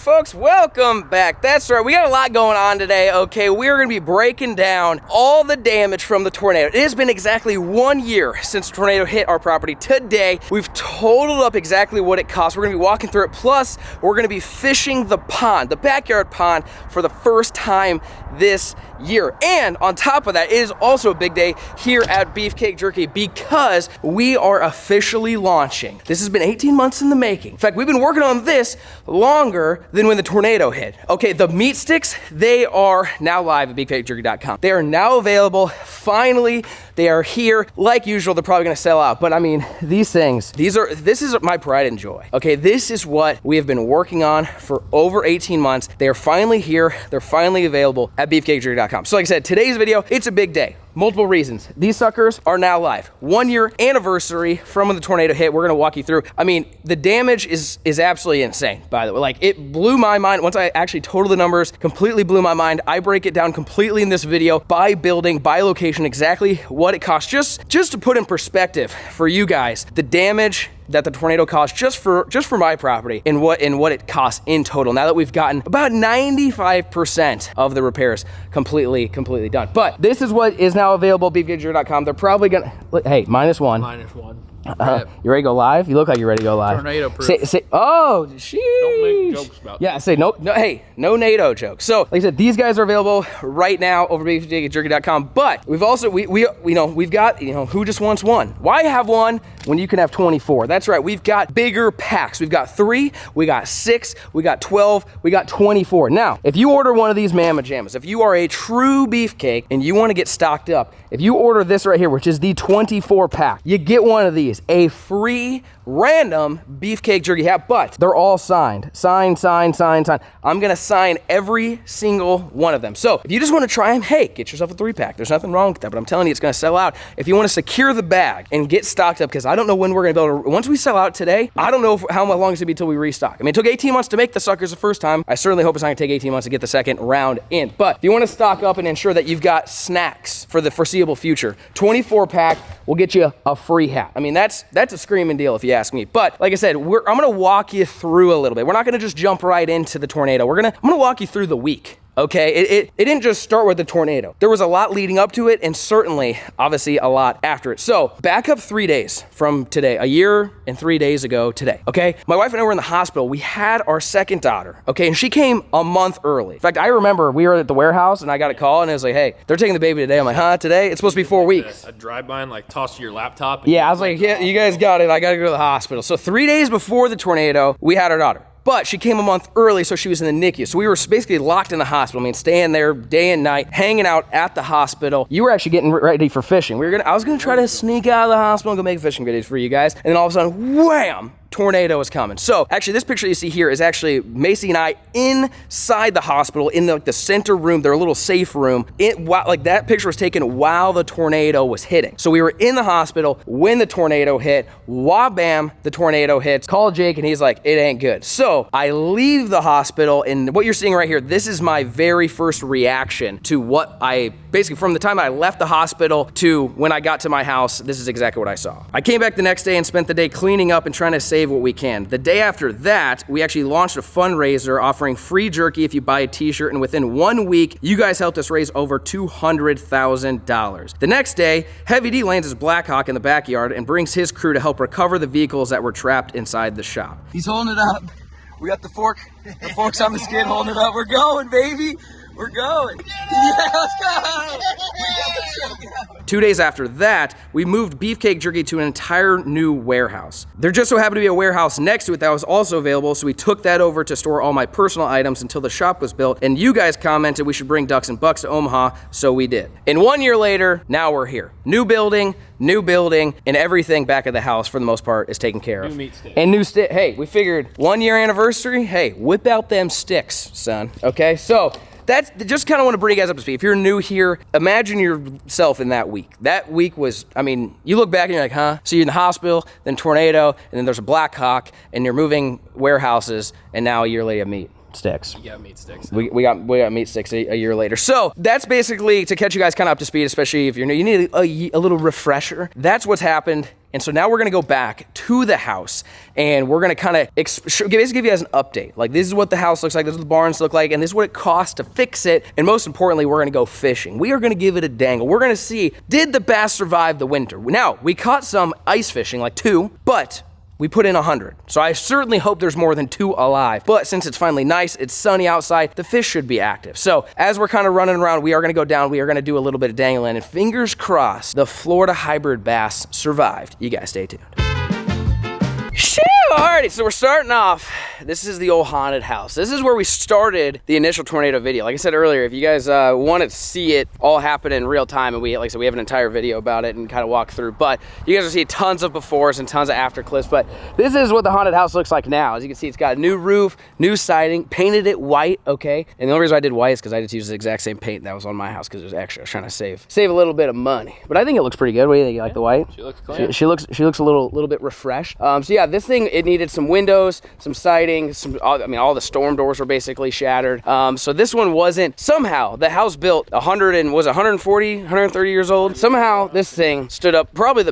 folks, welcome back. That's right, we got a lot going on today, okay? We're gonna be breaking down all the damage from the tornado. It has been exactly 1 year since the tornado hit our property. Today, we've totaled up exactly what it cost. We're gonna be walking through it, plus we're gonna be fishing the pond, the backyard pond, for the first time this year. And on top of that, it is also a big day here at Beefcake Jerky because we are officially launching. This has been 18 months in the making. In fact, we've been working on this longer than when the tornado hit. Okay, the meat sticks, they are now live at beefcakejerky.com. They are now available. Finally, they are here. Like usual, they're probably gonna sell out, but I mean, these things, this is my pride and joy. Okay, this is what we have been working on for over 18 months. They are finally here. They're finally available at beefcakejerky.com. So like I said, today's video, it's a big day. Multiple reasons. These suckers are now live. 1 year anniversary from when the tornado hit. We're gonna walk you through. I mean, the damage is absolutely insane, by the way. Like, it blew my mind. Once I actually totaled the numbers, completely blew my mind. I break it down completely in this video by building, by location, exactly what it costs. Just to put in perspective for you guys, the damage that the tornado caused just for my property and what it costs in total. Now that we've gotten about 95% of the repairs completely done. But this is what is now available at beefcakejerky.com. They're probably gonna, hey, -1. -1. You ready to go live? You look like you're ready to go live. Tornado proof. Say, oh, sheesh. Don't make jokes about Yeah, that. say no, hey, no NATO jokes. So, like I said, these guys are available right now over at beefcakejerky.com. But we've also, we've got, who just wants one? Why have one when you can have 24? That's right, we've got bigger packs. We've got 3, we got 6, we got 12, we got 24. Now, if you order one of these Mama Jammas, if you are a true beefcake and you want to get stocked up, if you order this right here, which is the 24 pack, you get one of these, a free random Beefcake Jerky hat, but they're all signed. Signed. I'm gonna sign every single one of them. So if you just wanna try them, hey, get yourself a 3-pack. There's nothing wrong with that, but I'm telling you, it's gonna sell out. If you wanna secure the bag and get stocked up, because I don't know when we're gonna be able to, once we sell out today, I don't know how long it's gonna be until we restock. I mean, it took 18 months to make the suckers the first time. I certainly hope it's not gonna take 18 months to get the second round in. But if you wanna stock up and ensure that you've got snacks for the foreseeable future, 24-pack will get you a free hat. I mean, that's a screaming deal if you ask me. But like I said, I'm gonna walk you through a little bit. We're not gonna just jump right into the tornado. I'm gonna walk you through the week. Okay, it didn't just start with the tornado. There was a lot leading up to it, and certainly, obviously, a lot after it. So, back up 3 days from today, a year and 3 days ago today, okay? My wife and I were in the hospital. We had our second daughter, okay? And she came a month early. In fact, I remember we were at the warehouse, and I got a call, and it was like, hey, they're taking the baby today. I'm like, huh, today? It's supposed to be 4 weeks. A drive-by and like toss your laptop. Yeah, I was like, yeah, you guys got it. I got to go to the hospital. So 3 days before the tornado, we had our daughter. But she came a month early, so she was in the NICU. So we were basically locked in the hospital. I mean, staying there day and night, hanging out at the hospital. You were actually getting ready for fishing. I was gonna try to sneak out of the hospital and go make fishing videos for you guys. And then all of a sudden, wham! Tornado is coming. So actually this picture you see here is actually Macy and I inside the hospital in the center room, their little safe room. That picture was taken while the tornado was hitting. So we were in the hospital when the tornado hit. Wah-bam, the tornado hits. Call Jake and he's like, it ain't good. So I leave the hospital, and what you're seeing right here, this is my very first reaction to what basically from the time I left the hospital to when I got to my house, this is exactly what I saw. I came back the next day and spent the day cleaning up and trying to save what we can. The day after that, we actually launched a fundraiser offering free jerky if you buy a t-shirt, and within 1 week, you guys helped us raise over $200,000. The next day, Heavy D lands his Blackhawk in the backyard and brings his crew to help recover the vehicles that were trapped inside the shop. He's holding it up. We got the fork's on the skid holding it up. We're going, baby. We're going. Yeah, let's go. 2 days after that, we moved Beefcake Jerky to an entire new warehouse. There just so happened to be a warehouse next to it that was also available, so we took that over to store all my personal items until the shop was built, and you guys commented we should bring Ducks and Bucks to Omaha, so we did. And 1 year later, now we're here. New building, and everything back at the house, for the most part, is taken care of. New meat sticks. And new stick. Hey, we figured 1 year anniversary, hey, whip out them sticks, son, okay? So, that's just kind of want to bring you guys up to speed. If you're new here, imagine yourself in that week. That week was, I mean, you look back and you're like, huh? So you're in the hospital, then tornado, and then there's a Blackhawk, and you're moving warehouses, and now a year later of meat. sticks. You got meat sticks. We got meat sticks a year later. So that's basically to catch you guys kind of up to speed, especially if you're new. You need a little refresher. That's what's happened. And so now we're gonna go back to the house and we're gonna kind of basically give you guys an update. Like, this is what the house looks like, this is what the barns look like, and this is what it costs to fix it. And most importantly, we're gonna go fishing. We are gonna give it a dangle. We're gonna see, did the bass survive the winter? Now, we caught some ice fishing, like 2, but we put in 100. So I certainly hope there's more than 2 alive. But since it's finally nice, it's sunny outside, the fish should be active. So as we're kind of running around, we are gonna go down, we are gonna do a little bit of dangling, and fingers crossed, the Florida hybrid bass survived. You guys stay tuned. Shoo! Alrighty, so we're starting off. This is the old haunted house. This is where we started the initial tornado video. Like I said earlier, if you guys want to see it all happen in real time, and like I said, we have an entire video about it and kind of walk through, but you guys will see tons of befores and tons of after clips. But this is what the haunted house looks like now. As you can see, it's got a new roof, new siding, painted it white, okay? And the only reason I did white is because I just used the exact same paint that was on my house because it was extra. I was trying to save a little bit of money. But I think it looks pretty good. What do you think? You like the white? She looks clean. She looks a little bit refreshed. So yeah, this thing, it needed some windows, some siding, all the storm doors were basically shattered. So this one wasn't, somehow the house built 140, 130 years old. Somehow this thing stood up, probably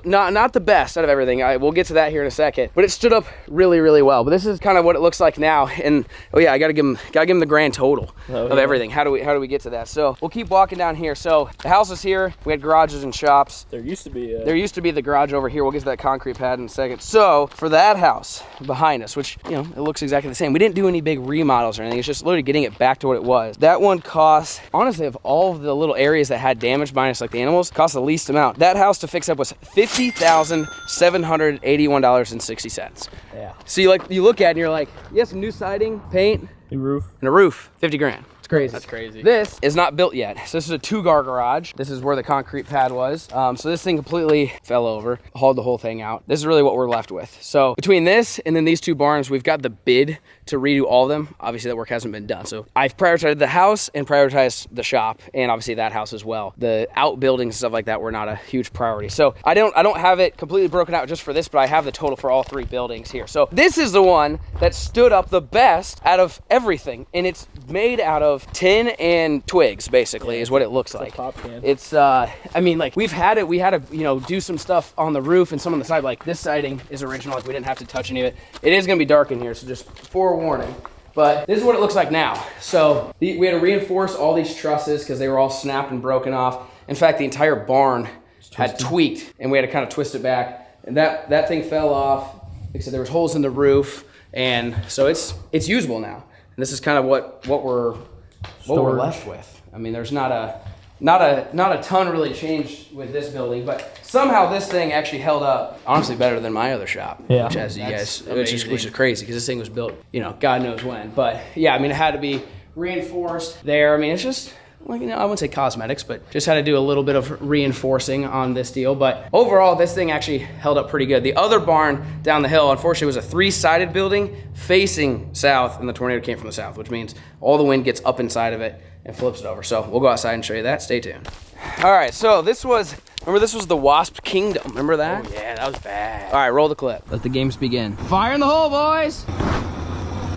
not the best out of everything. We'll get to that here in a second, but it stood up really, really well. But this is kind of what it looks like now. And oh yeah, I gotta give him the grand total of everything. How do we get to that? So we'll keep walking down here. So the house is here. We had garages and shops. There used to be the garage over here. We'll get to that concrete pad in a second. So for that house behind us, which, you know, it looks exactly the same. We didn't do any big remodels or anything. It's just literally getting it back to what it was. That one cost, honestly, of all of the little areas that had damage minus like the animals, cost the least amount. That house to fix up was $50,781.60. Yeah. So you look at it and you're like, yeah, some new siding, paint, new roof, and a roof, 50 grand. It's crazy. That's crazy. This is not built yet. So this is a 2-car garage. This is where the concrete pad was. So this thing completely fell over, hauled the whole thing out. This is really what we're left with. So between this and then these 2 barns, we've got the bid to redo all of them. Obviously that work hasn't been done. So I've prioritized the house and prioritized the shop, and obviously that house as well. The outbuildings and stuff like that were not a huge priority. So I don't have it completely broken out just for this, but I have the total for all 3 buildings here. So this is the one that stood up the best out of everything, and it's made out of tin and twigs, basically, is what it looks like. It's I mean, like, we had to, you know, do some stuff on the roof and some on the side. Like, this siding is original, like we didn't have to touch any of it. It is gonna be dark in here, so just forewarning. But this is what it looks like now. So we had to reinforce all these trusses because they were all snapped and broken off. In fact, the entire barn had tweaked, and we had to kind of twist it back. And that thing fell off. Like I said, there was holes in the roof, and so it's usable now. And this is kind of what we're left with. I mean, there's not a ton really changed with this building, but somehow this thing actually held up honestly better than my other shop. Yeah, which is crazy because this thing was built, you know, God knows when. But yeah, I mean, it had to be reinforced there. I mean, it's just, like, you know, I wouldn't say cosmetics, but just had to do a little bit of reinforcing on this deal. But overall, this thing actually held up pretty good. The other barn down the hill, unfortunately, was a 3-sided building facing south, and the tornado came from the south, which means all the wind gets up inside of it and flips it over. So we'll go outside and show you that. Stay tuned. All right, so this was the Wasp Kingdom. Remember that? Oh yeah, that was bad. All right, roll the clip. Let the games begin. Fire in the hole, boys.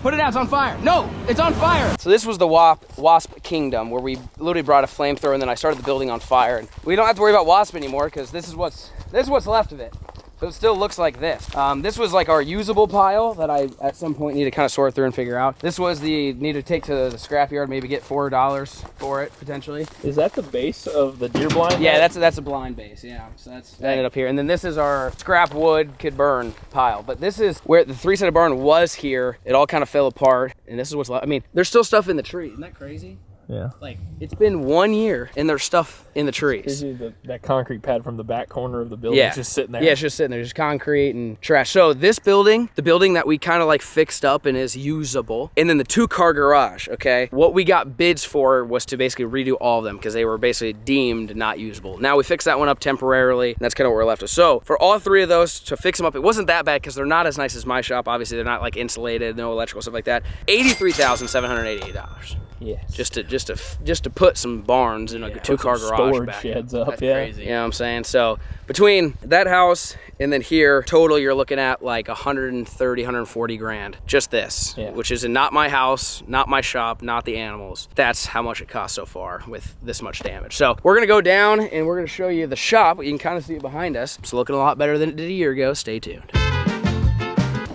Put it out, it's on fire. No, it's on fire. So this was the Wasp Kingdom, where we literally brought a flamethrower and then I started the building on fire. And we don't have to worry about Wasp anymore because this is what's left of it. So it still looks like this. This was like our usable pile that I at some point need to kind of sort through and figure out. This was need to take to the scrapyard, maybe get $4 for it potentially. Is that the base of the deer blind? Yeah, that's a blind base. Yeah, so that ended up here. And then this is our scrap wood could burn pile. But this is where the 3-sided barn was here. It all kind of fell apart, and this is what's left. I mean, there's still stuff in the tree. Isn't that crazy? Yeah. Like, it's been 1 year and there's stuff in the trees. That concrete pad from the back corner of the building is just sitting there. Yeah, it's just sitting there, just concrete and trash. So this building, the building that we kind of like fixed up and is usable, and then the 2-car garage, okay? What we got bids for was to basically redo all of them because they were basically deemed not usable. Now we fixed that one up temporarily, and that's kind of what we're left with. So for all 3 of those, to fix them up, it wasn't that bad because they're not as nice as my shop. Obviously, they're not like insulated, no electrical, stuff like that. $83,788. Yeah. Just to put some barns in a 2-car garage storage back. sheds up. That's yeah. crazy. You know what I'm saying? So between that house and then here, total you're looking at like 130, 140 grand. Just this, which is not my house, not my shop, not the animals. That's how much it costs so far with this much damage. So we're gonna go down and we're gonna show you the shop. You can kind of see it behind us. It's looking a lot better than it did a year ago. Stay tuned.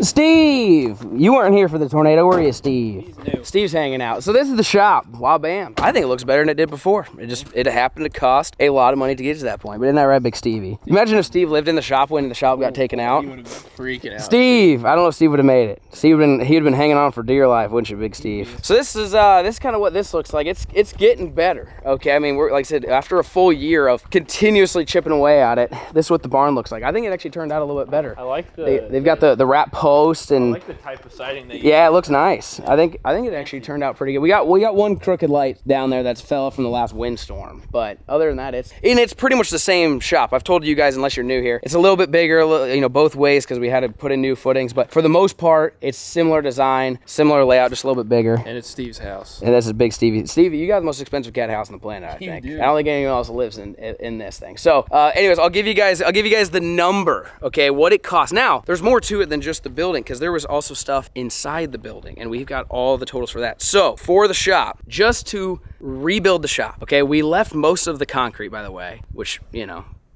Steve, you weren't here for the tornado, were you, Steve? He's new. Steve's hanging out. So this is the shop. Wow, bam. I think it looks better than it did before. It happened to cost a lot of money to get to that point. But isn't that right, Big Stevie? Imagine if Steve lived in the shop when the shop got taken out. He would have been freaking out. Steve, I don't know if Steve would have made it. He'd been hanging on for dear life, wouldn't you, Big Steve? So this is kind of what this looks like. It's getting better. Okay, I mean, we're like I said, after a full year of continuously chipping away at it, this is what the barn looks like. I think it actually turned out a little bit better. I like They've got the wrap post and. I like the type of siding that you Yeah, it looks nice. I think it actually turned out pretty good. We got one crooked light down there that's fell from the last windstorm, but other than that, it's pretty much the same shop. I've told you guys, unless you're new here, it's a little bit bigger, both ways because we had to put in new footings. But for the most part, it's similar design, similar layout, just a little bit bigger. And it's Steve's house. And this is Big Stevie. Stevie, you got the most expensive cat house on the planet, I think. do. I don't think anyone else lives in this thing. So, anyways, I'll give you guys the number, okay, what it costs. Now, there's more to it than just the building because there was also stuff inside the building, and we've got all the totals for that. So, for the shop, just to rebuild the shop, okay, we left most of the concrete, by the way, which,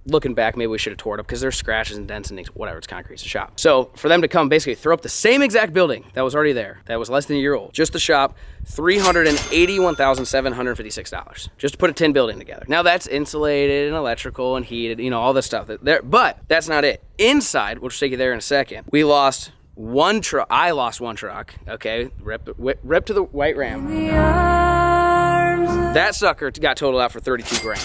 looking back, maybe we should have tore it up because there's scratches and dents and things, whatever, it's concrete, it's a shop. So for them to come basically throw up the same exact building that was already there, that was less than a year old, just the shop, $381,756, just to put a tin building together. Now that's insulated and electrical and heated, all this stuff there, but that's not it. Inside, we'll take you there in a second, we lost one truck. I lost one truck, okay, ripped to the white ram. That sucker got totaled out for 32 grand.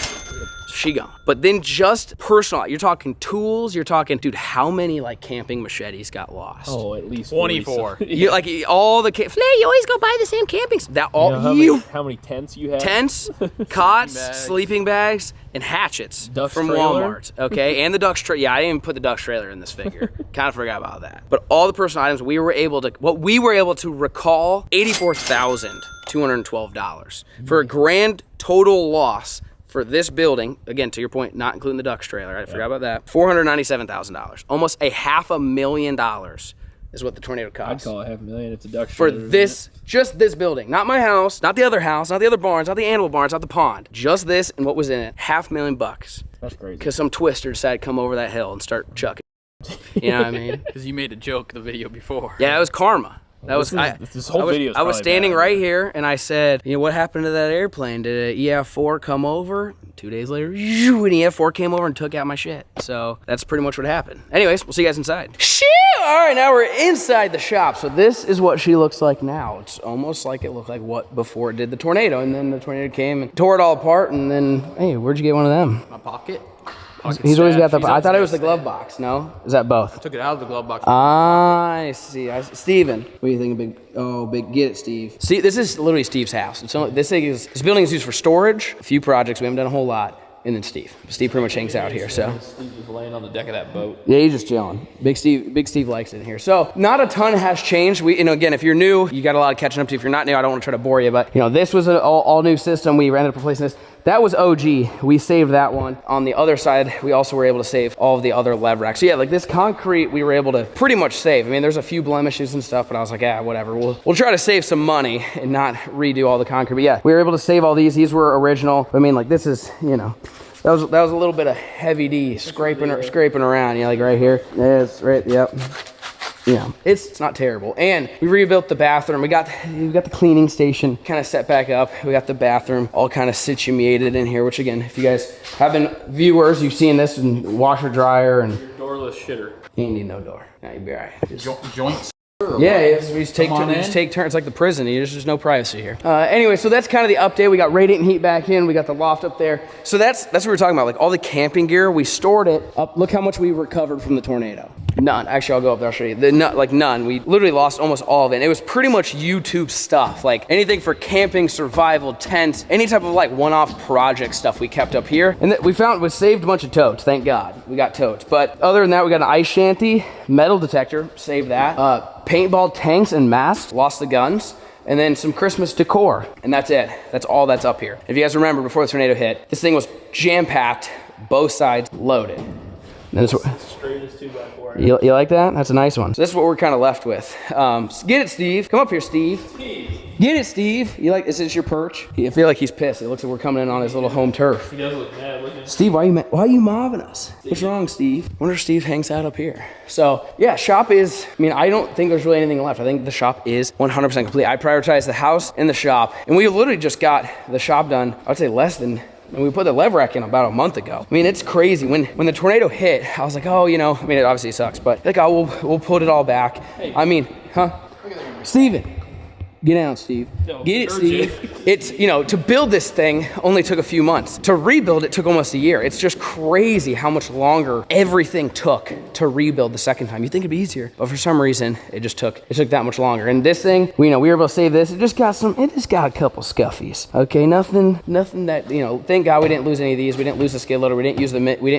She gone. But then just personal, you're talking tools, you're talking, dude, how many like camping machetes got lost? Oh, at least 24. You like all the FLAIR, you always go buy the same camping. That all how many tents you have? Tents, cots, bags. sleeping bags, and hatchets Duck's from trailer? Walmart. Okay, and the Duck's trailer. Yeah, I didn't even put the Duck's trailer in this figure. Kind of forgot about that. But all the personal items we were able to recall, $84,212 for a grand total loss. For this building, again, to your point, not including the Duck's trailer, I forgot about that, $497,000. Almost $500,000 is what the tornado cost. I'd call it $500,000 if the Duck's For trailer, just this building. Not my house, not the other house, not the other barns, not the animal barns, not the pond. Just this and what was in it, $500,000. That's crazy. Because some twister decided to come over that hill and start chucking. You know what I mean? Because you made a joke the video before. Yeah, it was karma. This whole video is I was probably standing bad. right here, and I said, what happened to that airplane? Did an EF4 come over? 2 days later, an EF4 came over and took out my shit. So that's pretty much what happened. Anyways, we'll see you guys inside. Shit! All right, now we're inside the shop. So this is what she looks like now. It's almost like it looked like what before it did the tornado, and then the tornado came and tore it all apart, and then, hey, where'd you get one of them? My pocket. He's always got the. I thought it was the glove box. No, is that both? Took it out of the glove box. I see. Steven, what do you think of big? Get it, Steve. See, this is literally Steve's house. This building is used for storage. A few projects. We haven't done a whole lot. And then Steve pretty much hangs out here. So Steve was laying on the deck of that boat. yeah, he's just chilling. Big Steve likes it in here. So not a ton has changed. Again, if you're new, you got a lot of catching up to. If you're not new, I don't want to try to bore you, but this was an all new system. We ended up replacing this. That was OG. We saved that one. On the other side, we also were able to save all of the other lev racks. So yeah, like this concrete, we were able to pretty much save. I mean, there's a few blemishes and stuff, but I was like, whatever. We'll try to save some money and not redo all the concrete. But yeah, we were able to save all these. These were original. I mean, like this is, that was a little bit of heavy D scraping around, like right here. Yeah, it's right, yep. Yeah, it's not terrible. And we rebuilt the bathroom. We got the cleaning station kind of set back up. We got the bathroom all kind of situated in here, which again, if you guys have been viewers, you've seen this in washer dryer and Doorless shitter. you need no door. Now you'll be all right. Joints. Yeah, we just take turns. It's like the prison. There's no privacy here. Anyway, so that's kind of the update. We got radiant heat back in. We got the loft up there. So that's what we're talking about. Like all the camping gear, we stored it up. Look how much we recovered from the tornado. None. Actually, I'll go up there. I'll show you. None. We literally lost almost all of it. And it was pretty much YouTube stuff. Like anything for camping, survival, tents, any type of like one-off project stuff we kept up here. And we saved a bunch of totes. Thank God. We got totes. But other than that, we got an ice shanty, metal detector, saved that. Paintball tanks and masks, lost the guns. and then some Christmas decor, and that's it. That's all that's up here. If you guys remember, before the tornado hit, this thing was jam-packed, both sides loaded. And this Straight as 2x4. you like that? That's a nice one. So this is what we're kind of left with. Get it, Steve. Come up here, Steve. Get it, Steve. You like? Is this your perch? I feel like he's pissed. It looks like we're coming in on his little home turf. He does look mad. Look at him. Steve, why are you mobbing us? What's wrong, Steve? I wonder if Steve hangs out up here. So yeah, shop is, I mean, I don't think there's really anything left. I think the shop is 100% complete. I prioritize the house and the shop, and we literally just got the shop done, I would say less than, and we put the lever rack in about a month ago. I mean, it's crazy. When the tornado hit, I was like, oh, you know, I mean, it obviously sucks, but like, oh, we'll put it all back. I mean, huh? Steven. Get down, Steve. No, get it, Steve. It's, you know, to build this thing only took a few months. To rebuild it took almost a year. It's just crazy how much longer everything took to rebuild the second time. You think it'd be easier, but for some reason, it took that much longer. And this thing, we were able to save this. It just got a couple scuffies. Okay, nothing that, you know, thank God we didn't lose any of these. We didn't lose the skid loader. We didn't lose the Mini. We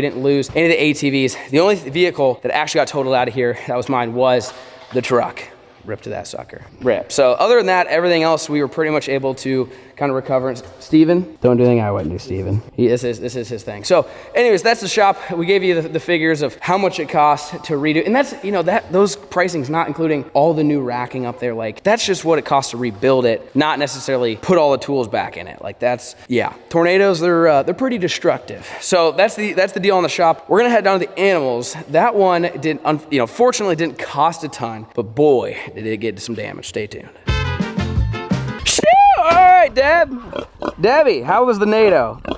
didn't lose any of the ATVs. The only vehicle that actually got totaled out of here, that was mine, was the truck. Rip to that sucker. Rip. So other than that, everything else we were pretty much able to kind of recover. Steven, don't do anything I wouldn't do, Steven. This is his thing. So anyways, that's the shop. We gave you the figures of how much it costs to redo. And that's, you know, those pricing's not including all the new racking up there. Like, that's just what it costs to rebuild it, not necessarily put all the tools back in it. Like, that's, yeah. Tornadoes, they're pretty destructive. So that's the deal on the shop. We're gonna head down to the animals. That one fortunately didn't cost a ton, but boy, did it get some damage. Stay tuned. All right, Debbie, how was the NATO? I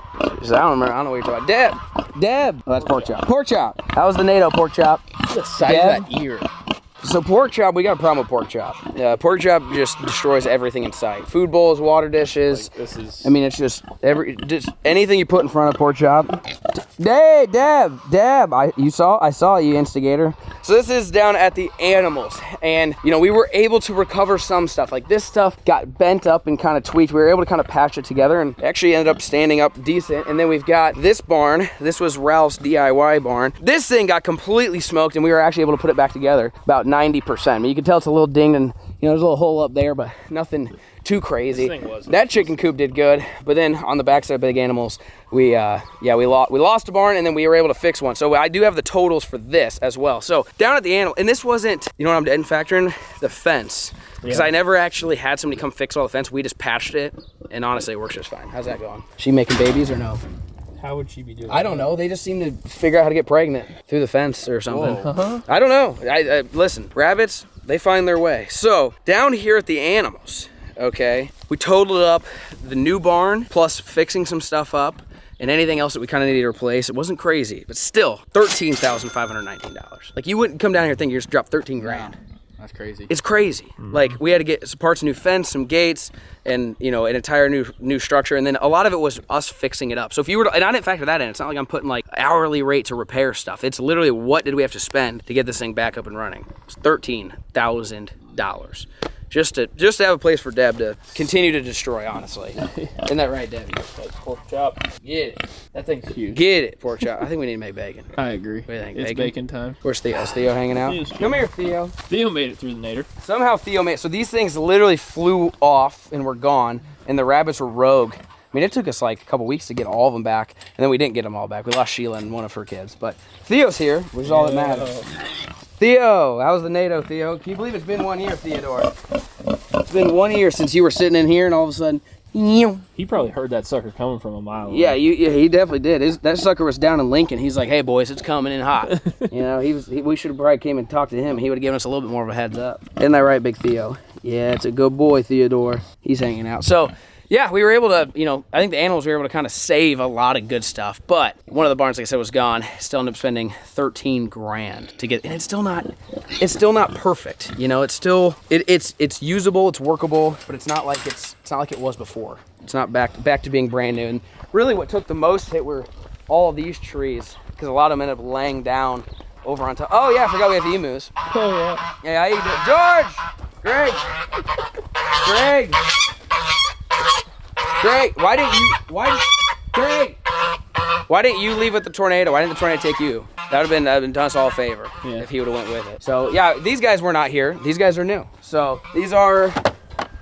don't know what you're talking about. Deb. Oh, that's pork chop. Pork chop. How was the NATO, pork chop? The size of that ear. So pork chop, we got a problem with pork chop. Pork chop just destroys everything in sight. Food bowls, water dishes. Like, I mean, it's just anything you put in front of pork chop. Hey, Deb, I saw you, instigator. So this is down at the animals, and you know, we were able to recover some stuff. Like, this stuff got bent up and kind of tweaked. We were able to kind of patch it together, and actually ended up standing up decent. And then we've got this barn. This was Ralph's DIY barn. This thing got completely smoked, and we were actually able to put it back together about 90%. I mean, you can tell it's a little dinged, and you know, there's a little hole up there, but nothing too crazy. That chicken coop did good, but then on the backside of big animals, we lost a barn, and then we were able to fix one. So I do have the totals for this as well. So down at the animal, and this wasn't, you know what I didn't factor in? The fence. Because I never actually had somebody come fix all the fence. We just patched it, and honestly, it works just fine. How's that going? She making babies or no? How would she be doing I don't know. They just seem to figure out how to get pregnant through the fence or something. I don't know. Listen, rabbits, they find their way. So down here at the animals, okay, we totaled up the new barn plus fixing some stuff up and anything else that we kind of needed to replace. It wasn't crazy, but still $13,519. Like, you wouldn't come down here thinking you just dropped 13 grand. That's crazy. It's crazy. Mm-hmm. Like, we had to get some parts of new fence, some gates, and you know, an entire new structure, and then a lot of it was us fixing it up. So if you were to, and I didn't factor that in, it's not like I'm putting like hourly rate to repair stuff. It's literally what did we have to spend to get this thing back up and running. It's $13,000. Just to have a place for Deb to continue to destroy, honestly. Isn't that right, Debbie? Pork chop. Get it. That thing's huge. Get it, pork chop. I think we need to make bacon. I agree. What do you think? It's bacon time. Where's Theo? Is Theo hanging out? Come here, Theo. Theo made it through the nader. Somehow Theo made it. So these things literally flew off and were gone, and the rabbits were rogue. I mean, it took us like a couple weeks to get all of them back, and then we didn't get them all back. We lost Sheila and one of her kids, but Theo's here, which is all that matters. Theo, how's the NATO, Theo? Can you believe it's been 1 year, Theodore? It's been 1 year since you were sitting in here, and all of a sudden, he probably heard that sucker coming from a mile away. Yeah, he definitely did. That sucker was down in Lincoln. He's like, "Hey boys, it's coming in hot." You know, we should have probably came and talked to him. He would have given us a little bit more of a heads up. Isn't that right, Big Theo? Yeah, it's a good boy, Theodore. He's hanging out. So, yeah, we were able to, you know, I think the animals were able to kind of save a lot of good stuff. But one of the barns, like I said, was gone. Still ended up spending 13 grand to get, and it's still not perfect. You know, it's still, it's usable, it's workable, but it's not like it was before. It's not back to being brand new. And really what took the most hit were all of these trees, because a lot of them ended up laying down over on top. Oh yeah, I forgot we have emus. Oh yeah. Yeah, how you doing? George! Greg! Why didn't you leave with the tornado? Why didn't the tornado take you? That would have been done us all a favor if he would have went with it. So yeah, these guys were not here. These guys are new. So these are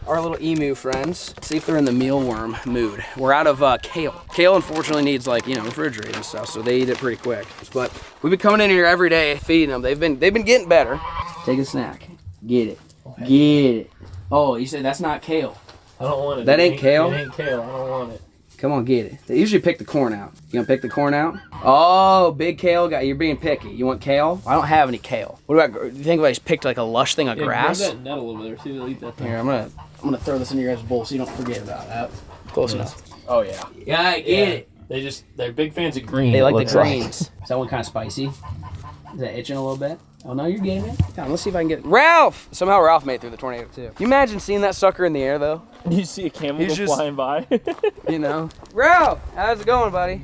our little emu friends. See if they're in the mealworm mood. We're out of kale. Kale, unfortunately, needs like, you know, refrigerated and stuff, so they eat it pretty quick. But we've been coming in here every day feeding them. They've been getting better. Take a snack. Get it. Get it. Oh, you said that's not kale. I don't want it. That ain't kale? It ain't kale. I don't want it. Come on, get it. They usually pick the corn out. You gonna pick the corn out? Oh, big kale guy. You're being picky. You want kale? I don't have any kale. What about, do you think if I just picked like a lush thing of grass? Grab that nettle over there. See if they'll eat that thing. Here, I'm gonna throw this in your guys' bowl so you don't forget about that. Close enough. Oh yeah. Yeah, I get it. They're big fans of green. They like the greens. Is that one kind of spicy? Is that itching a little bit? Oh no, you're getting it. Come on, let's see if I can get it. Ralph! Somehow Ralph made it through the tornado too. Can you imagine seeing that sucker in the air though? You see a camel go flying by. You know. Ralph! How's it going, buddy?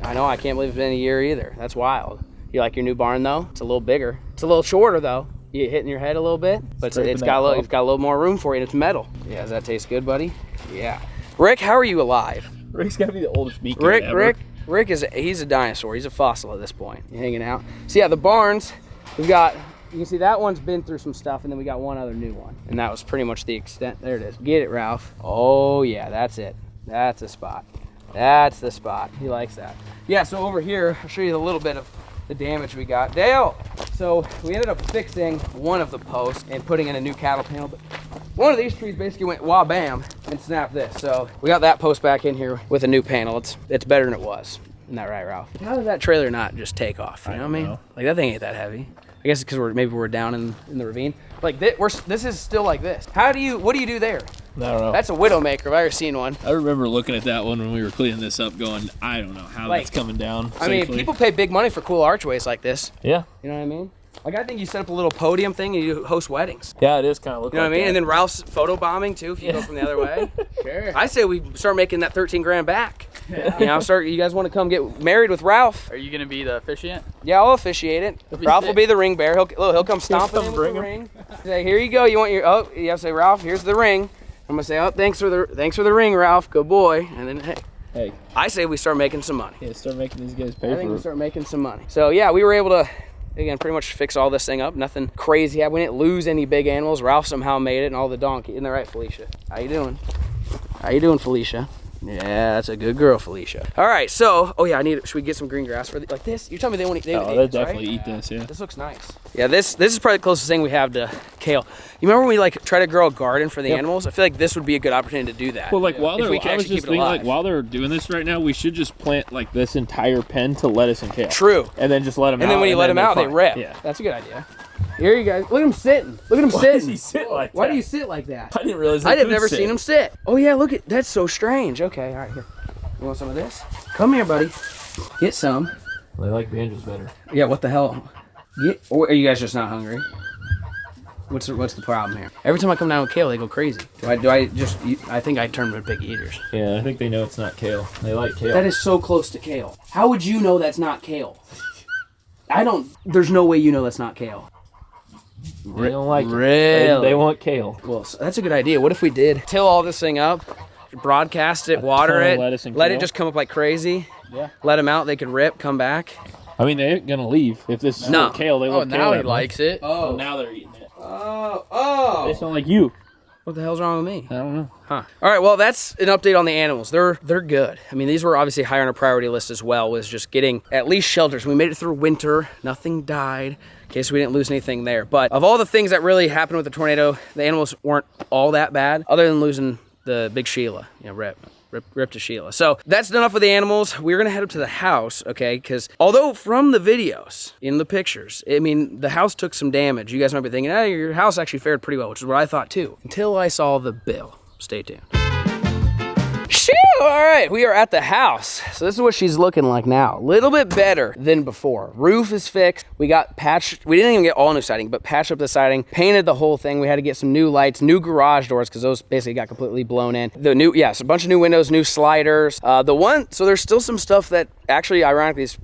I know, I can't believe it's been a year either. That's wild. You like your new barn though? It's a little bigger. It's a little shorter though. You hitting your head a little bit, but it's got a little more room for you, and it's metal. Yeah, does that taste good, buddy? Yeah. Rick, how are you alive? Rick's gotta be the oldest beaker ever. Rick he's a dinosaur. He's a fossil at this point. You're hanging out. So yeah, the barns, we've got, you can see that one's been through some stuff, and then we got one other new one. And that was pretty much the extent. There it is. Get it, Ralph. Oh yeah, that's it. That's a spot. That's the spot. He likes that. Yeah, so over here, I'll show you a little bit of the damage we got. Dale! So we ended up fixing one of the posts and putting in a new cattle panel, but one of these trees basically went wah bam and snapped this. So we got that post back in here with a new panel. It's better than it was. Isn't that right, Ralph? How did that trailer not just take off? You know what I mean? Like that thing ain't that heavy. I guess it's because maybe we're down in the ravine. Like this is still like this. What do you do there? I don't know. That's a Widowmaker. I've ever seen one. I remember looking at that one when we were cleaning this up going, I don't know how that's coming down safely. I mean, people pay big money for cool archways like this. Yeah. You know what I mean? Like, I think you set up a little podium thing and you host weddings. Yeah, it is kind of looking You know like what I mean? that. And then Ralph's photo bombing, too, if you go from the other way. Sure. I say we start making that 13 grand back. Yeah. You know, you guys want to come get married with Ralph? Are you going to be the officiant? Yeah, I'll officiate it. Ralph will be the ring bearer. He'll come stomping in with the ring. Say, here you go. You want your, oh, you have to say, Ralph, here's the ring. I'm going to say, oh, thanks for the ring, Ralph. Good boy. And then, hey. I say we start making some money. Yeah, start making these guys pay for it. I think we start making some money. So, yeah, we were able to, again, pretty much fix all this thing up. Nothing crazy. We didn't lose any big animals. Ralph somehow made it, and all the donkey. Isn't that right, Felicia? How you doing? How you doing, Felicia? Yeah, that's a good girl, Felicia. All right, so, oh yeah, should we get some green grass for like this? You tell me they want to eat they'll definitely eat this, yeah. This looks nice. Yeah, this is probably the closest thing we have to kale. You remember when we like try to grow a garden for the animals? I feel like this would be a good opportunity to do that. Well, like while they're doing this right now, we should just plant like this entire pen to lettuce and kale. True. And then just let them out. And then when you let them out, they rip. Yeah. That's a good idea. Here you guys, look at him sitting. Look at him sitting. Why does he sit like that? Why do you sit like that? I didn't realize I'd have never seen him sit. Oh yeah, look at, that's so strange. Okay, all right, here. You want some of this? Come here, buddy. Get some. They like banjos better. Yeah, what the hell? Or are you guys just not hungry? What's the problem here? Every time I come down with kale, they go crazy. I think I turn them into big eaters. Yeah, I think they know it's not kale. They like kale. That is so close to kale. How would you know that's not kale? There's no way you know that's not kale. They don't like it. Really? They want kale. Well, so that's a good idea. What if we did till all this thing up, broadcast it, water it, let it just come up like crazy. Yeah. Let them out. They could rip, come back. I mean, they ain't gonna leave if this is not kale. They love kale. Now he likes it. Oh, now they're eating it. Oh. They sound like you. What the hell's wrong with me? I don't know. Huh. All right, well, that's an update on the animals. They're good. I mean, these were obviously high on our priority list as well, was just getting at least shelters. We made it through winter. Nothing died, in case we didn't lose anything there. But of all the things that really happened with the tornado, the animals weren't all that bad, other than losing the big Sheila. You know, rip to Sheila. So that's enough with the animals. We're gonna head up to the house, okay? Because although from the videos, in the pictures, I mean, the house took some damage. You guys might be thinking, hey, your house actually fared pretty well, which is what I thought too, until I saw the bill. Stay tuned. Shoo! All right, we are at the house. So this is what she's looking like now. A little bit better than before. Roof is fixed. We got patched. We didn't even get all new siding, but patched up the siding, painted the whole thing. We had to get some new lights, new garage doors, because those basically got completely blown in. So a bunch of new windows, new sliders. So there's still some stuff that actually, ironically, is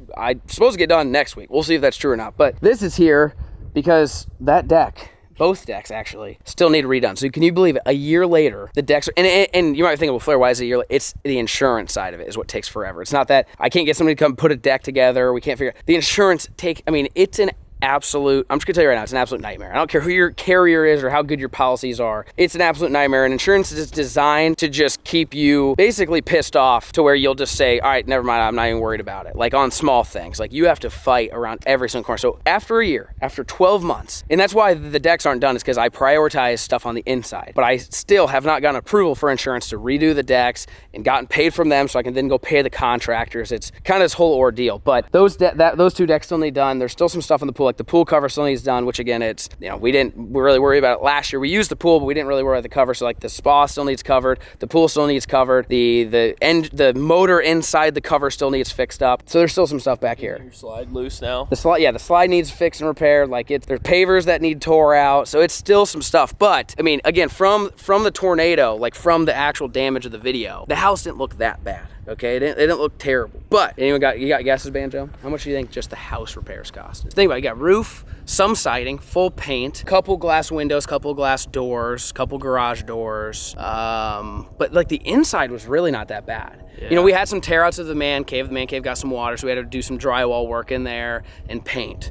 supposed to get done next week. We'll see if that's true or not. But this is here because that deck, both decks actually still need redone. So can you believe it? A year later, the decks are, and you might think, well, Flair, why is it a year later? It's the insurance side of it is what takes forever. It's not that I can't get somebody to come put a deck together. We can't figure it. The insurance it's an absolute, I'm just gonna tell you right now, it's an absolute nightmare. I don't care who your carrier is or how good your policies are. It's an absolute nightmare, and insurance is designed to just keep you basically pissed off to where you'll just say, all right, never mind, I'm not even worried about it. Like on small things, like you have to fight around every single corner. So after a year, after 12 months, and that's why the decks aren't done, is because I prioritize stuff on the inside, but I still have not gotten approval for insurance to redo the decks and gotten paid from them so I can then go pay the contractors. It's kind of this whole ordeal, but those two decks still need done. There's still some stuff in the pool, like the pool cover still needs done, which again, it's, you know, we didn't really worry about it last year. We used the pool, but we didn't really worry about the cover. So like the spa still needs covered, the pool still needs covered, the motor inside the cover still needs fixed up. So there's still some stuff back here. Your slide loose now? The slide needs fixed and repaired. Like there's pavers that need tore out. So it's still some stuff. But I mean, again, from the tornado, like from the actual damage of the video, the house didn't look that bad. Okay, it didn't look terrible. But anyone you got guesses, Banjo? How much do you think just the house repairs cost? Think about it. You got roof, some siding, full paint, couple glass windows, couple glass doors, couple garage doors. But like the inside was really not that bad. Yeah. You know, we had some tear outs of the man cave. The man cave got some water, so we had to do some drywall work in there and paint.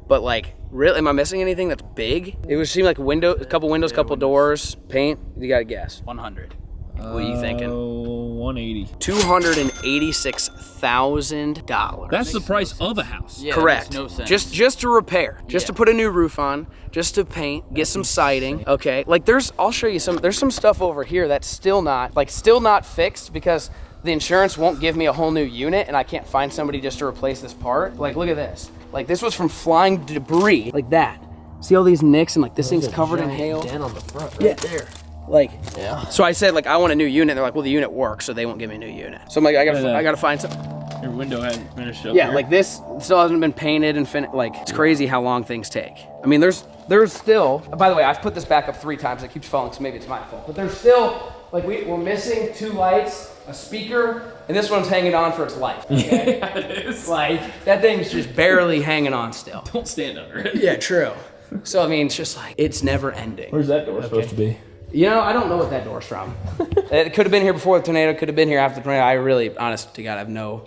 But like, really, am I missing anything that's big? It would seem like a couple windows, couple doors, paint. You got to guess. 100. What are you thinking? 180. $286,000. That's the price of a house. Yeah, correct. That makes no sense. Just to repair, just to put a new roof on, just to paint, get some siding. Okay, like I'll show you there's some stuff over here that's still not fixed because the insurance won't give me a whole new unit and I can't find somebody just to replace this part. Like, look at this. Like, this was from flying debris, like that. See all these nicks and like this thing's covered in hail. Den on the front right there. Like, yeah. So I said, like, I want a new unit. They're like, well, the unit works, so they won't give me a new unit. So I'm like, I gotta find some. Your window hadn't finished up. Yeah, here. like this still hasn't been painted and finished. Like, it's crazy how long things take. I mean, there's still. By the way, I've put this back up 3 times. It keeps falling, so maybe it's my fault. But there's still, like, we're missing 2 lights, a speaker, and this one's hanging on for its life. Okay? Yeah, it is. Like, that thing's just barely hanging on still. Don't stand under it. Yeah, true. So I mean, it's just like it's never ending. Where's that door supposed to be? You know, I don't know what that door's from. It could have been here before the tornado, could have been here after the tornado. I really, honest to God, I have no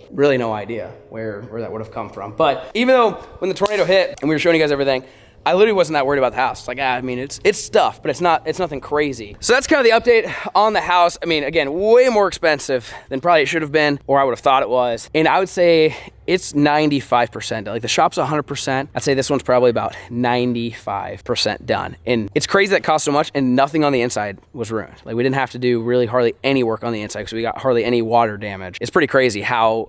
idea where that would have come from. But even though when the tornado hit and we were showing you guys everything, I literally wasn't that worried about the house. It's like, I mean, it's stuff, but it's nothing crazy. So that's kind of the update on the house. I mean, again, way more expensive than probably it should have been, or I would have thought it was. And I would say it's 95%. Like the shop's 100%. I'd say this one's probably about 95% done. And it's crazy that it cost so much and nothing on the inside was ruined. Like we didn't have to do really hardly any work on the inside because we got hardly any water damage. It's pretty crazy how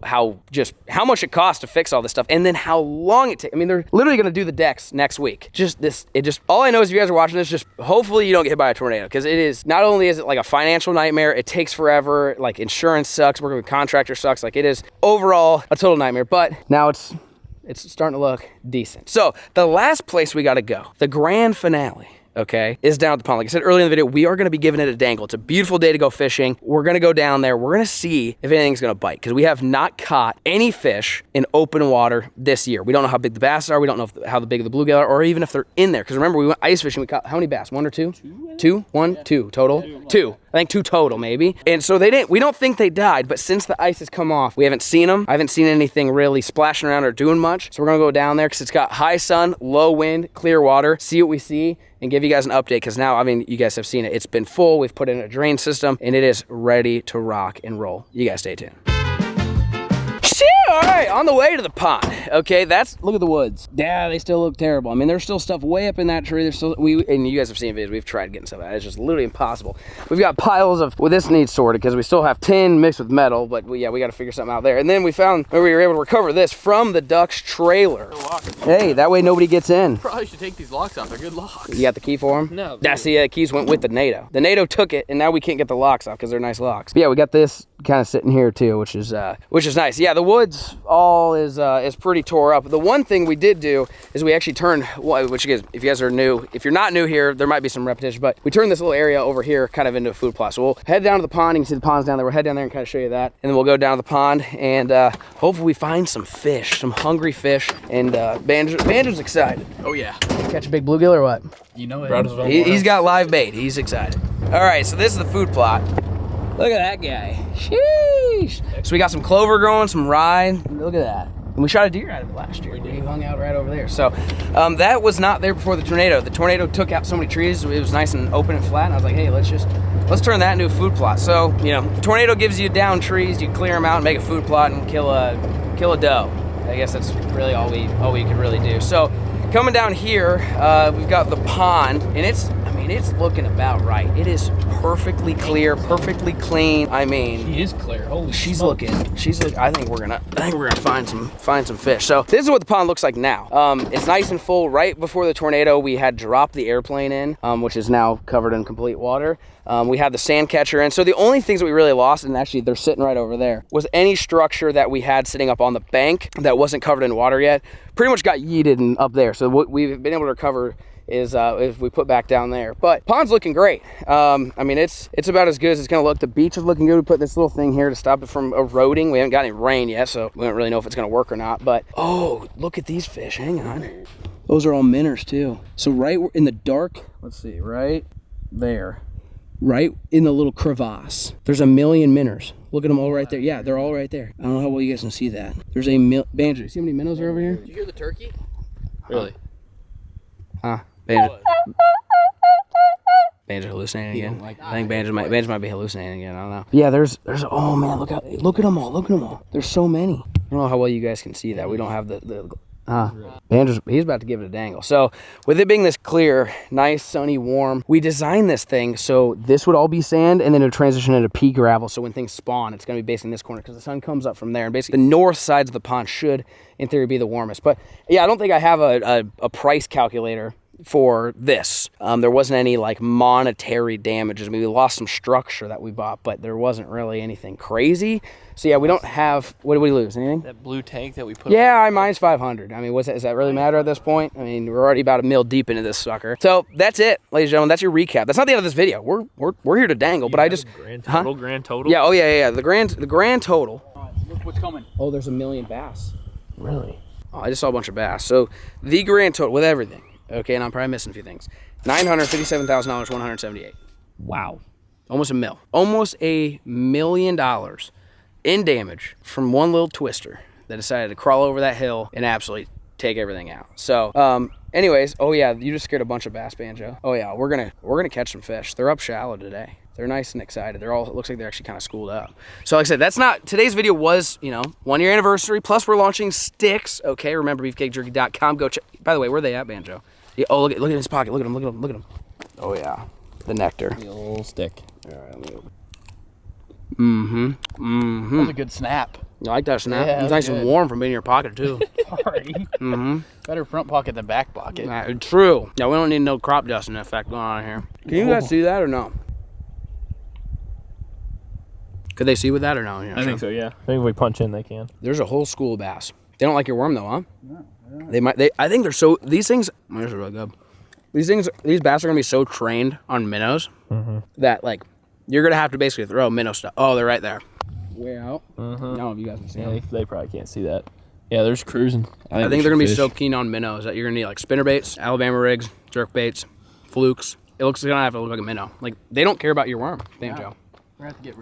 much it costs to fix all this stuff and then how long it takes. I mean, they're literally gonna do the decks next week. All I know is if you guys are watching this, just hopefully you don't get hit by a tornado because it is, not only is it like a financial nightmare, it takes forever, like insurance sucks, working with contractors sucks, like it is overall a total nightmare, but now it's starting to look decent. So the last place we gotta go, the grand finale, okay, is down at the pond. Like I said earlier in the video, we are gonna be giving it a dangle. It's a beautiful day to go fishing. We're gonna go down there. We're gonna see if anything's gonna bite because we have not caught any fish in open water this year. We don't know how big the bass are. We don't know how big the bluegill are or even if they're in there. Because remember, we went ice fishing. We caught how many bass? 1 or 2? 2? 1? 2 total? 2. I think 2 total maybe. And so we don't think they died, but since the ice has come off, we haven't seen them. I haven't seen anything really splashing around or doing much. So we're gonna go down there because it's got high sun, low wind, clear water, see what we see, and give you guys an update because now, I mean, you guys have seen it. It's been full. We've put in a drain system and it is ready to rock and roll. You guys stay tuned. All right, on the way to the pond. Okay, look at the woods. Yeah, they still look terrible. I mean, there's still stuff way up in that tree. There's still, and you guys have seen videos, we've tried getting stuff out. It's just literally impossible. We've got piles of, well, this needs sorted because we still have tin mixed with metal, but we got to figure something out there. And then we were able to recover this from the duck's trailer. Hey, that way nobody gets in. Probably should take these locks off. They're good locks. You got the key for them? No. That's the keys went with the NATO. The NATO took it, and now we can't get the locks off because they're nice locks. But yeah, we got this kind of sitting here too, which is nice. Yeah, the woods all is pretty tore up. The one thing we did do is we actually turned, which is, if you guys are new, if you're not new here, there might be some repetition, but we turned this little area over here kind of into a food plot. So we'll head down to the pond. You can see the pond's down there. We'll head down there and kind of show you that. And then we'll go down to the pond and hopefully we find some fish, some hungry fish. And Banjo's excited. Oh yeah. Catch a big bluegill or what? You know it. He's got live bait. He's excited. All right, so this is the food plot. Look at that guy. Sheesh. So we got some clover growing, some rye. Look at that. And we shot a deer out of it last year. We hung out right over there. So that was not there before the tornado. The tornado took out so many trees. It was nice and open and flat. And I was like, hey, let's turn that into a food plot. So, you know, the tornado gives you down trees. You clear them out and make a food plot and kill a doe. I guess that's really all we could really do. So coming down here, we've got the pond, and it's looking about right. It is perfectly clear, perfectly clean. I mean, She is clear. Holy she's smoke. looking. I think we're gonna find some fish. So this is what the pond looks like now. It's nice and full. Right before the tornado, we had dropped the airplane in, which is now covered in complete water. We had the sand catcher in. So the only things that we really lost, and actually they're sitting right over there, was any structure that we had sitting up on the bank that wasn't covered in water yet. Pretty much got yeeted and up there. So what we've been able to recover is if we put back down there. But pond's looking great. I mean, it's about as good as it's gonna look. The beach is looking good. We put this little thing here to stop it from eroding. We haven't got any rain yet, so we don't really know if it's gonna work or not. But oh, look at these fish. Hang on. Those are all minnows too. So right in the dark, let's see, right there, right in the little crevasse, there's a million minnows. Look at them all right there. Yeah, they're all right there. I don't know how well you guys can see that. There's a Banjo, see how many minnows are over here? Did you hear the turkey? Really? Huh? Banjo. Banjo hallucinating again. I think Banjo might be hallucinating again. I don't know. Yeah, there's. Oh man, look at them all. Look at them all. There's so many. I don't know how well you guys can see that. We don't have the Banjo's, he's about to give it a dangle. So with it being this clear, nice, sunny, warm, we designed this thing so this would all be sand and then it would transition into pea gravel. So when things spawn, it's going to be based in this corner because the sun comes up from there. And basically the north sides of the pond should, in theory, be the warmest. But yeah, I don't think I have a price calculator for this. There wasn't any like monetary damages. I mean, we lost some structure that we bought, but there wasn't really anything crazy. So yeah, we don't have, what did we lose? Anything? That blue tank that we put on. Mine's 500. I mean, does that really matter at this point? I mean, we're already about a mil deep into this sucker. So that's it, ladies and gentlemen. That's your recap. That's not the end of this video. We're here to dangle, but I just grand total. Yeah. Oh yeah. The grand total. Look what's coming. Oh, there's a million bass. Really? Oh, I just saw a bunch of bass. So the grand total with everything. Okay, and I'm probably missing a few things. $957,000, 178. Wow. Almost a mil. Almost $1 million in damage from one little twister that decided to crawl over that hill and absolutely take everything out. So, anyways, oh yeah, you just scared a bunch of bass, Banjo. Oh yeah, we're gonna catch some fish. They're up shallow today. They're nice and excited. It looks like they're actually kind of schooled up. So like I said, today's video was, 1 year anniversary, plus we're launching sticks. Okay, remember beefcakejerky.com. Go check. By the way, where are they at, Banjo? Yeah, oh, look at his pocket. Look at him. Oh yeah, the nectar. The little stick. All right, let me open. Mm-hmm. That was a good snap. You like that snap? Yeah, It's nice good. and warm from being in your pocket too. Sorry. Better front pocket than back pocket. True. Yeah, we don't need no crop dusting effect going on here. Can you guys see that or no? Could they see with that or no? I think so, yeah. I think if we punch in, they can. There's a whole school of bass. They don't like your worm though, huh? No. I think they're so, these things, this is really good. These bass are gonna be so trained on minnows that like, you're gonna have to basically throw minnow stuff. Oh, they're right there. Way out. I don't know if you guys can see them. They probably can't see that. Yeah, there's cruising. I think they're gonna be so keen on minnows that you're gonna need like spinner baits, Alabama rigs, jerk baits, flukes. It looks gonna have to look like a minnow. Like, they don't care about your worm, Banjo.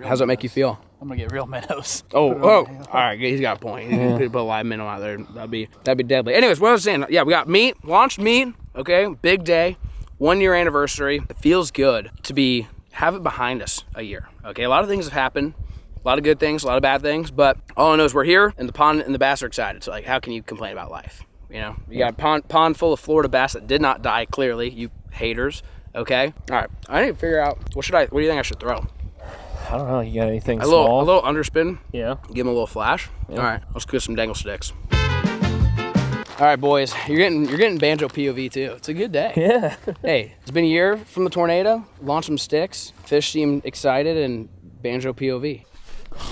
How's that make you feel? I'm gonna get real minnows. Oh, all right, he's got a point. You could put a live minnow out there. That'd be deadly. Anyways, what I was saying, yeah, we got meat, launched meat. Okay, big day, 1 year anniversary. It feels good to have it behind us a year. Okay, a lot of things have happened, a lot of good things, a lot of bad things, but all I know is we're here, and the pond and the bass are excited. So like, how can you complain about life? You got a pond full of Florida bass that did not die. Clearly, you haters. Okay, all right. I need to figure out what do you think I should throw? I don't know. You got anything small? A little underspin. Yeah. Give him a little flash. Yeah. All right. Let's get some dangle sticks. All right, boys. You're getting Banjo POV too. It's a good day. Yeah. Hey, it's been a year from the tornado. Launched some sticks. Fish seemed excited, and Banjo POV.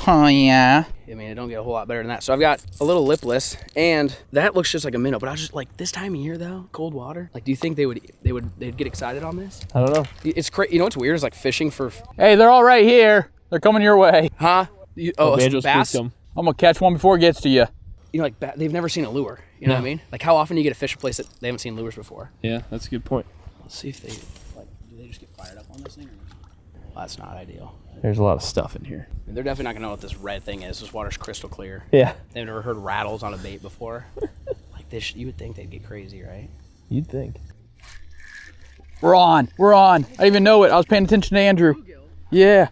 Oh yeah. I mean, it don't get a whole lot better than that. So I've got a little lipless, and that looks just like a minnow. But I was just like, this time of year though, cold water. Like, do you think they'd get excited on this? I don't know. It's crazy. You know what's weird is like fishing for. Hey, they're all right here. They're coming your way. Huh? Banjo's bass. them. I'm gonna catch one before it gets to you. Like they've never seen a lure. You know what I mean? Like, how often do you get a fish a place that they haven't seen lures before? Yeah, that's a good point. Let's see if they do they just get fired up on this thing? Or That's not ideal. There's a lot of stuff in here. They're definitely not gonna know what this red thing is. This water's crystal clear. Yeah. They've never heard rattles on a bait before. Like this, you would think they'd get crazy, right? You'd think. We're on. We're on. I didn't even know it. I was paying attention to Andrew. Yeah.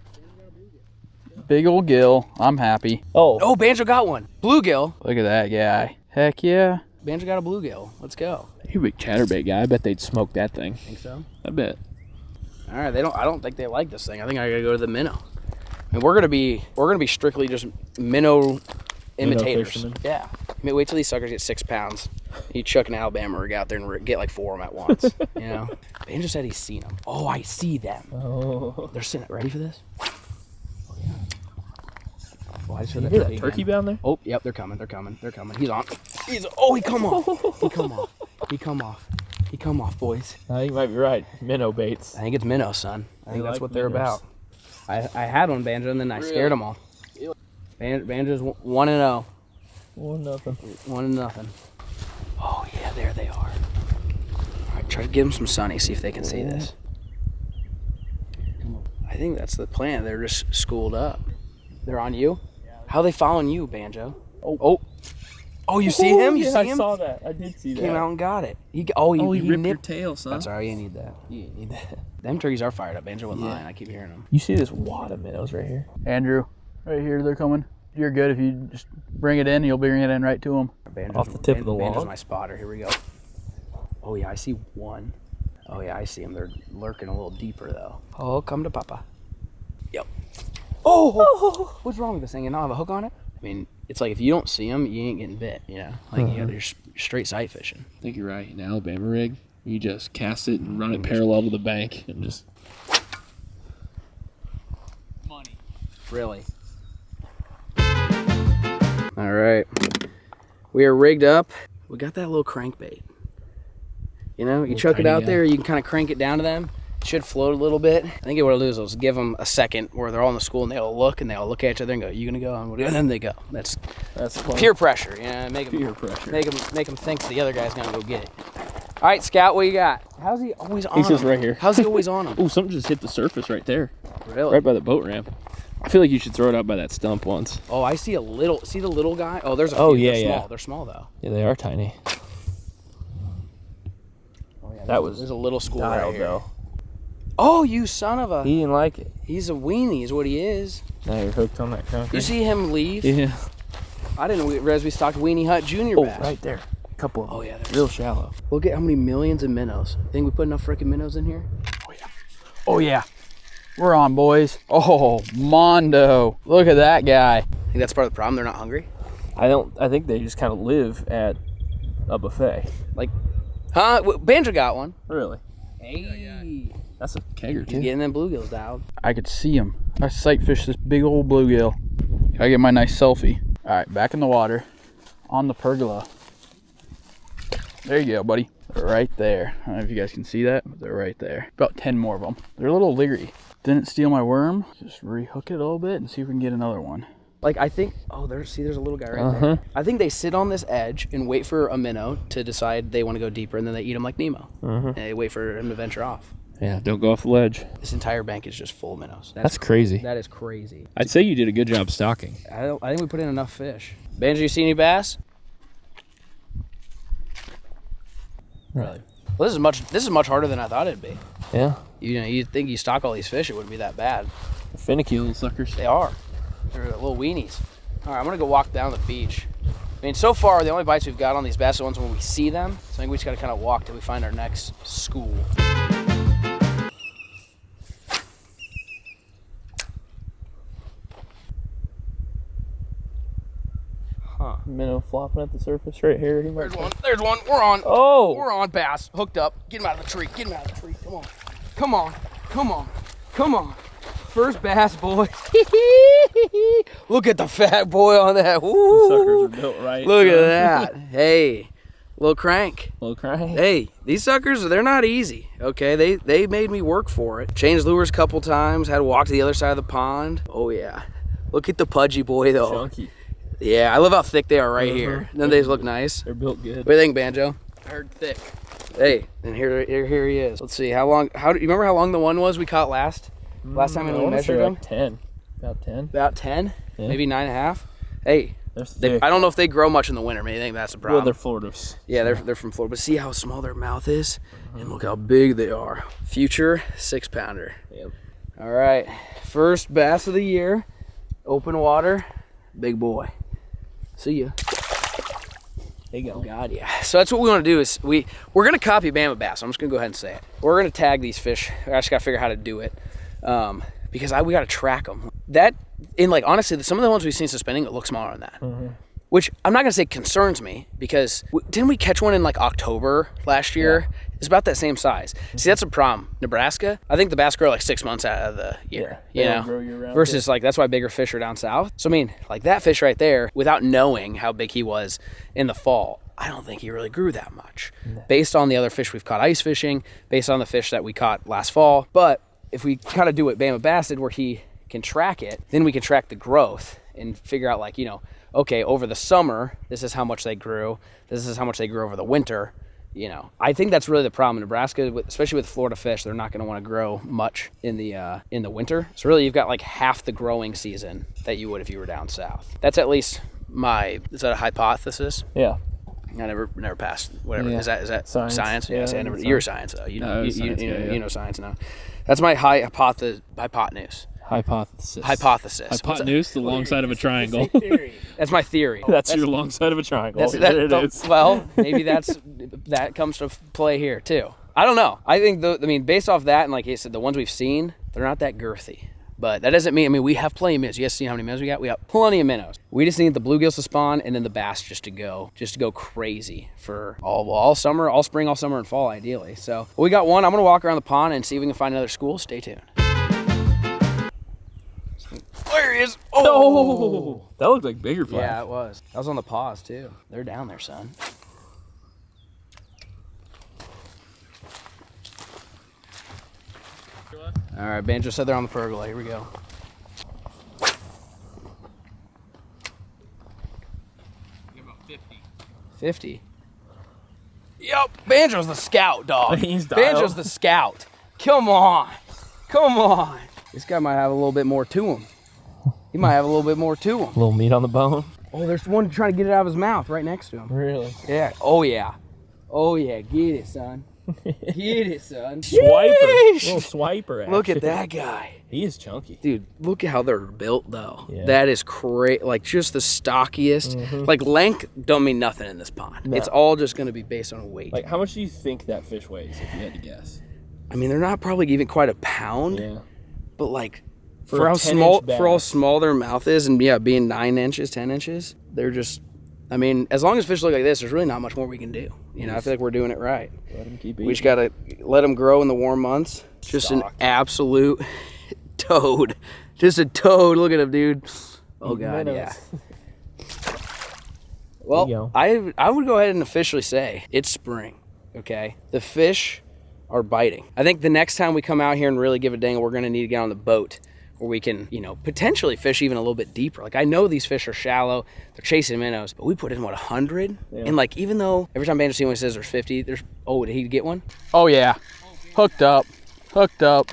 Big old gill. I'm happy. Oh, Banjo got one. Bluegill. Look at that guy. Heck yeah. Banjo got a bluegill. Let's go. You're a big chatterbait guy. I bet they'd smoke that thing. Think so? I bet. All right, I don't think they like this thing. I think I gotta go to the minnow. And we're gonna be strictly just minnow imitators. Fishermen. Yeah. I mean, wait till these suckers get 6 pounds. You chuck an Alabama rig out there and get like 4 of them at once. You know. Banjo said he's seen them. Oh, I see them. Oh. They're sitting. Ready for this? Oh, I just heard You that hear that turkey down there? Oh, yep, they're coming. They're coming. They're coming. He's on. Oh, he come off. He come off. He come off. He come off, boys. I think you might be right. Minnow baits. I think it's minnow, son. I think that's like what they're minnows. about. I had one, Banjo, and then I scared them all. Banjo's 1-0. 1-0. 1-0. Oh, yeah, there they are. All right, try to give them some sunny, see if they can see this. I think that's the plan. They're just schooled up. They're on you? How are they following you, Banjo? Oh, you see him? You see him? I saw that. I did see that. Came out and got it. He ripped your nipped. tail, son. That's all right, you didn't need that. You didn't need that. Them turkeys are fired up. Banjo wouldn't lie. I keep hearing them. You see this wad of minnows right here? Andrew, right here, they're coming. You're good if you just bring it in. You'll bring it in right to them. Off the tip of the log? Banjo's my spotter. Here we go. Oh, yeah, I see one. Oh, yeah, I see them. They're lurking a little deeper, though. Oh, come to Papa. Yep. Oh! What's wrong with this thing? You not have a hook on it? I mean, it's like if you don't see them, you ain't getting bit, you know? Like, you're straight sight fishing. I think you're right. An Alabama rig, you just cast it and run it parallel to the bank and just... Money. Really? All right. We are rigged up. We got that little crankbait. You know, you chuck it out there, you can kind of crank it down to them. It should float a little bit. I think what I'll do is give them a second where they're all in the school and they'll look and they'll look at each other and go, "You gonna go?" And then they go. That's peer pressure. You know, make them make them think the other guy's gonna go get it. All right, Scout, what you got? How's he always on? He's just right here. How's he always on them? Oh, something just hit the surface right there. Really? Right by the boat ramp. I feel like you should throw it out by that stump once. Oh, I see a little. See the little guy? Oh, there's a few. Oh, They're yeah, small. They're small though. Yeah, they are tiny. Oh, yeah, There's a little school dialed, right here. though. Oh, you son of a! He didn't like it. He's a weenie, is what he is. Now you're hooked on that concrete. You see him leave? Yeah. I didn't realize we stocked Weenie Hut Junior bass. Right there. A couple of them. Oh yeah, real shallow. Look at how many millions of minnows. Think we put enough freaking minnows in here? Oh yeah. Oh yeah. We're on, boys. Oh, Mondo. Look at that guy. I think that's part of the problem. They're not hungry. I think they just kind of live at a buffet. Like, huh? Banjo got one. Really? Hey. That's a kegger He's too. getting them bluegills dialed. I could see him. I sight fished this big old bluegill. Gotta get my nice selfie. All right, back in the water, on the pergola. There you go, buddy. They're right there. I don't know if you guys can see that, but they're right there. About 10 more of them. They're a little liggery. Didn't steal my worm. Just rehook it a little bit and see if we can get another one. Like, I think, there's a little guy right there. I think they sit on this edge and wait for a minnow to decide they want to go deeper, and then they eat them like Nemo. And they wait for him to venture off. Yeah, don't go off the ledge. This entire bank is just full of minnows. That's crazy. That is crazy. I'd say you did a good job stocking. I think we put in enough fish. Banjo, you see any bass? Really? Well, this is much harder than I thought it'd be. Yeah. You know, you'd think you stock all these fish, it wouldn't be that bad. Finicky little suckers. They are. They're little weenies. All right, I'm gonna go walk down the beach. I mean, so far the only bites we've got on these bass are ones when we see them. So I think we just gotta kind of walk till we find our next school. Huh. Minnow flopping at the surface right here. There's one. There's one. We're on. Oh! We're on bass. Hooked up. Get him out of the tree. Get him out of the tree. Come on. Come on. Come on. Come on. First bass, boy. Look at the fat boy on that. Woo. Suckers are built right. Look at that. Hey. Little crank. Little crank. Hey, these suckers, they're not easy. Okay, they made me work for it. Changed lures a couple times. Had to walk to the other side of the pond. Oh, yeah. Look at the pudgy boy, though. Chunky. Yeah, I love how thick they are right here. And then they look nice. They're built good. What do you think, Banjo? I heard thick. Hey, and here he is. Let's see, how long, do you remember how long the one was we caught last? Last time we measured them? Like 10. About 10. About 10? Yeah. Maybe 9.5? Hey, I don't know if they grow much in the winter. Maybe that's the problem. Well, they're Florida's. Yeah, they're from Florida. But see how small their mouth is? And look how big they are. Future 6-pounder. Yep. All right, first bass of the year. Open water, big boy. See ya. There you go. Oh God, yeah. So that's what we want to do is we're gonna copy Bama Bass. I'm just gonna go ahead and say it. We're gonna tag these fish. I just gotta figure out how to do it because we gotta track them. Honestly, some of the ones we've seen suspending look smaller than that. Which I'm not gonna say concerns me because didn't we catch one in like October last year? Yeah. It's about that same size. See, that's a problem. Nebraska, I think the bass grow like 6 months out of the year. Yeah, grow year-round. Versus like that's why bigger fish are down south. So I mean, like that fish right there, without knowing how big he was in the fall, I don't think he really grew that much. No. Based on the other fish we've caught ice fishing, based on the fish that we caught last fall. But if we kind of do what Bama Bass did, where he can track it, then we can track the growth and figure out like, okay, over the summer, this is how much they grew. This is how much they grew over the winter. I think that's really the problem in Nebraska, especially with Florida fish. They're not going to want to grow much in the winter. So really, you've got like half the growing season that you would if you were down south. That's at least is that a hypothesis? Yeah. I never passed. Whatever. Yeah. Is that science? Yeah, you're science though. You know science now. That's my hypothesis. Hypotenuse, the long side of a triangle. That's my theory. That's your long side of a triangle. There it is. Well, maybe that comes to play here too. I don't know. I think based off that and like you said, the ones we've seen, they're not that girthy. But that doesn't mean, we have plenty of minnows. You guys see how many minnows we got? We got plenty of minnows. We just need the bluegills to spawn and then the bass just to go crazy for all summer, all spring, all summer and fall ideally. So we got one. I'm going to walk around the pond and see if we can find another school. Stay tuned. There he is. Oh, that looked like bigger fly. Yeah, it was. That was on the paws too. They're down there, son. All right, Banjo said they're on the pergola. Here we go. 50. Yep, Banjo's the scout, dog. Banjo's the scout. Come on. This guy might have a little bit more to him. He might have a little bit more to him. A little meat on the bone. Oh, there's one trying to get it out of his mouth right next to him. Really? Yeah. Oh, yeah. Get it, son. Get it, son. Swiper. Little swiper, actually. Look at that guy. He is chunky. Dude, look at how they're built, though. Yeah. That is great. Like, just the stockiest. Mm-hmm. Like, length don't mean nothing in this pond. No. It's all just going to be based on weight. Like, how much do you think that fish weighs, if you had to guess? They're not probably even quite a pound. Yeah. But, like, for how small their mouth is, and, yeah, being 9 inches, 10 inches, they're just... as long as fish look like this, there's really not much more we can do. I feel like we're doing it right. Let them keep eating. We just got to let them grow in the warm months. Just an absolute toad. Just a toad. Look at him, dude. Oh, God, yeah. Well, I would go ahead and officially say it's spring, okay? The fish are biting. I think the next time we come out here and really give a dang, we're going to need to get on the boat where we can, potentially fish even a little bit deeper. Like, I know these fish are shallow, they're chasing minnows, but we put in, 100? Yeah. And, like, even though every time Banjo sees one says there's 50, did he get one? Oh, yeah. Hooked up. Bluegill?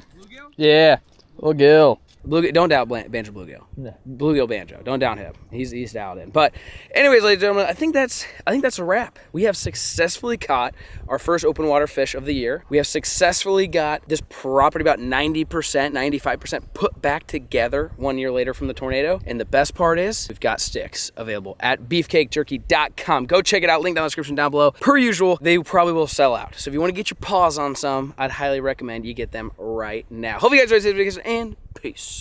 Yeah. Bluegill. Don't doubt Banjo Bluegill. No. Bluegill Banjo. Don't doubt him. He's dialed in. But anyways, ladies and gentlemen, I think that's a wrap. We have successfully caught our first open water fish of the year. We have successfully got this property about 90%, 95% put back together 1 year later from the tornado. And the best part is we've got sticks available at beefcakejerky.com. Go check it out. Link down in the description down below. Per usual, they probably will sell out. So if you want to get your paws on some, I'd highly recommend you get them right now. Hope you guys enjoyed this video and peace.